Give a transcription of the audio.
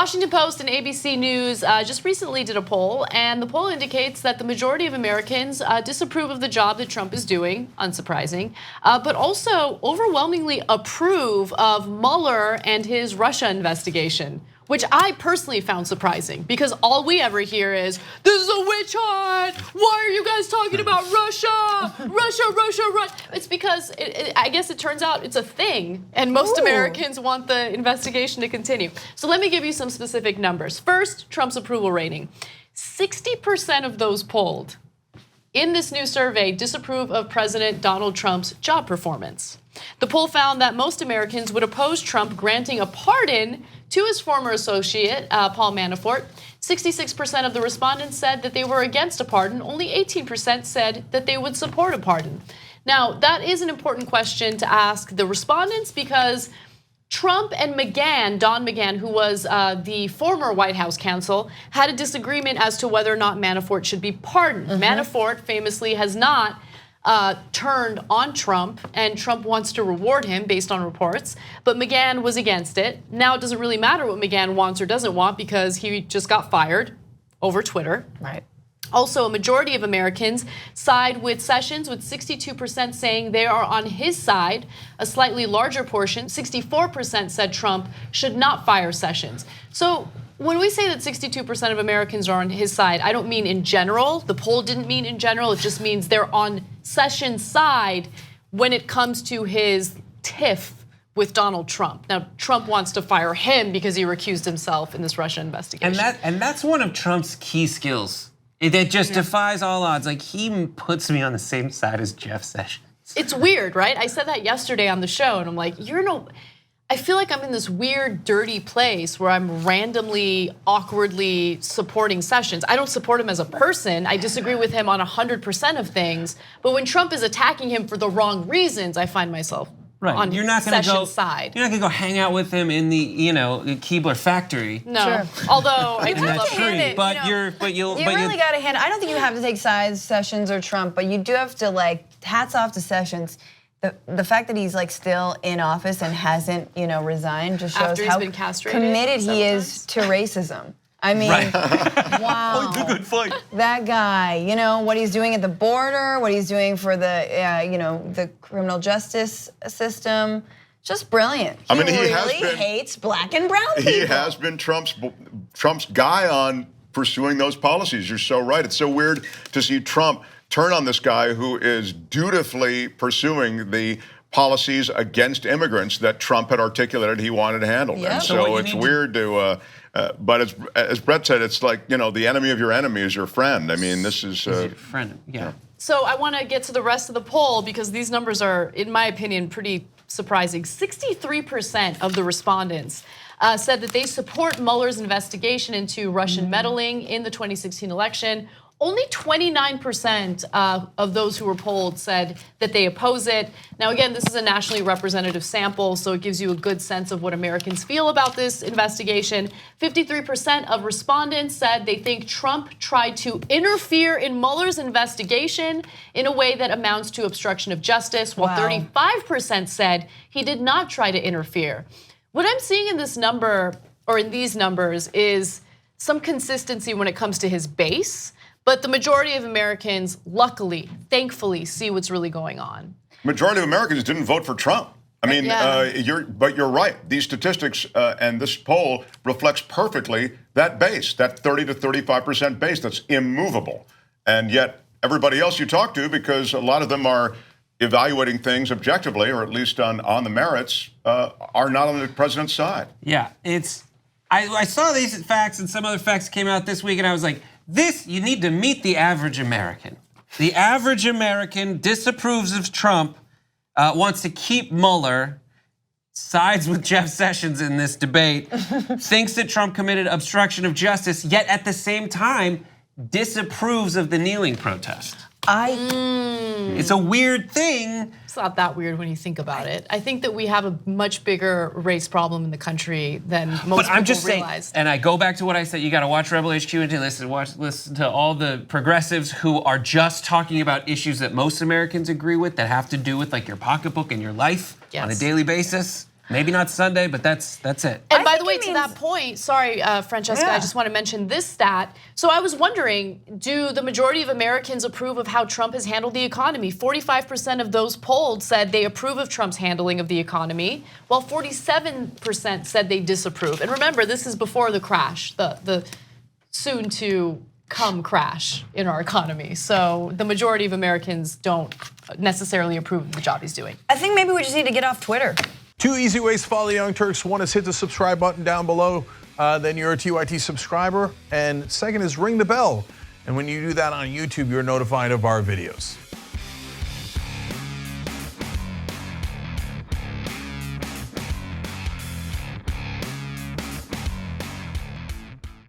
Washington Post and ABC News just recently did a poll, and the poll indicates that the majority of Americans disapprove of the job that Trump is doing, unsurprising, but also overwhelmingly approve of Mueller and his Russia investigation, which I personally found surprising because all we ever hear is, this is a witch hunt. Why are you guys talking about Russia? Russia. It's because I guess it turns out it's a thing and most Americans want the investigation to continue. So let me give you some specific numbers. First, Trump's approval rating. 60% of those polled in this new survey disapprove of President Donald Trump's job performance. The poll found that most Americans would oppose Trump granting a pardon to his former associate, Paul Manafort. 66% of the respondents said that they were against a pardon. Only 18% said that they would support a pardon. Now, that is an important question to ask the respondents because Trump and Don McGahn, who was the former White House counsel, had a disagreement as to whether or not Manafort should be pardoned. Manafort famously has not turned on Trump, and Trump wants to reward him based on reports, but McGahn was against it. Now it doesn't really matter what McGahn wants or doesn't want because he just got fired over Twitter. Right. Also, a majority of Americans side with Sessions, with 62% saying they are on his side. A slightly larger portion, 64%, said Trump should not fire Sessions. So when we say that 62% of Americans are on his side, I don't mean in general. The poll didn't mean in general. It just means they're on Sessions' side when it comes to his tiff with Donald Trump. Now, Trump wants to fire him because he recused himself in this Russia investigation. And that's one of Trump's key skills. It just defies all odds. Like, he puts me on the same side as Jeff Sessions. It's weird, right? I said that yesterday on the show, and I'm like, I feel like I'm in this weird, dirty place where I'm randomly, awkwardly supporting Sessions. I don't support him as a person. I disagree with him on 100% of things. But when Trump is attacking him for the wrong reasons, I find myself on Sessions' side. You're not gonna go hang out with him in the Keebler factory. No, Sure. Although I do love it. But you really got to hand. I don't think you have to take sides, Sessions or Trump, but you do have to hats off to Sessions. The fact that he's still in office and hasn't resigned just shows how committed he is to racism. I mean, wow. Oh, good fight. That guy, what he's doing at the border, what he's doing for the, the criminal justice system, just brilliant. He really hates black and brown people. He has been Trump's guy on pursuing those policies. You're so right. It's so weird to see Trump turn on this guy who is dutifully pursuing the policies against immigrants that Trump had articulated he wanted to handle. Yep. And so it's weird to. But as Brett said, it's like, the enemy of your enemy is your friend. I mean, this is your friend. Yeah. So I want to get to the rest of the poll because these numbers are, in my opinion, pretty surprising. 63% of the respondents said that they support Mueller's investigation into Russian meddling in the 2016 election. Only 29% of those who were polled said that they oppose it. Now, again, this is a nationally representative sample, so it gives you a good sense of what Americans feel about this investigation. 53% of respondents said they think Trump tried to interfere in Mueller's investigation in a way that amounts to obstruction of justice, while 35% said he did not try to interfere. What I'm seeing in this number, or in these numbers, is some consistency when it comes to his base. But the majority of Americans, luckily, thankfully, see what's really going on. Majority of Americans didn't vote for Trump. I mean, you're right. These statistics and this poll reflects perfectly that base, that 30 to 35% base that's immovable. And yet everybody else you talk to, because a lot of them are evaluating things objectively, or at least on the merits, are not on the president's side. Yeah, I saw these facts and some other facts came out this week, and I was like, you need to meet the average American. The average American disapproves of Trump, wants to keep Mueller, sides with Jeff Sessions in this debate, thinks that Trump committed obstruction of justice, yet at the same time disapproves of the kneeling protest. It's a weird thing. It's not that weird when you think about it. I think that we have a much bigger race problem in the country than most people realize. But I'm just saying, and I go back to what I said, you gotta watch Rebel HQ and listen to all the progressives who are just talking about issues that most Americans agree with that have to do with your pocketbook and your life on a daily basis. Maybe not Sunday, but that's it. And by the way, to that point, sorry, Francesca, I just want to mention this stat. So I was wondering, do the majority of Americans approve of how Trump has handled the economy? 45% of those polled said they approve of Trump's handling of the economy, while 47% said they disapprove. And remember, this is before the crash, the soon to come crash in our economy. So the majority of Americans don't necessarily approve of the job he's doing. I think maybe we just need to get off Twitter. 2 easy ways to follow the Young Turks. One is hit the subscribe button down below, then you're a TYT subscriber. And second is ring the bell. And when you do that on YouTube, you're notified of our videos.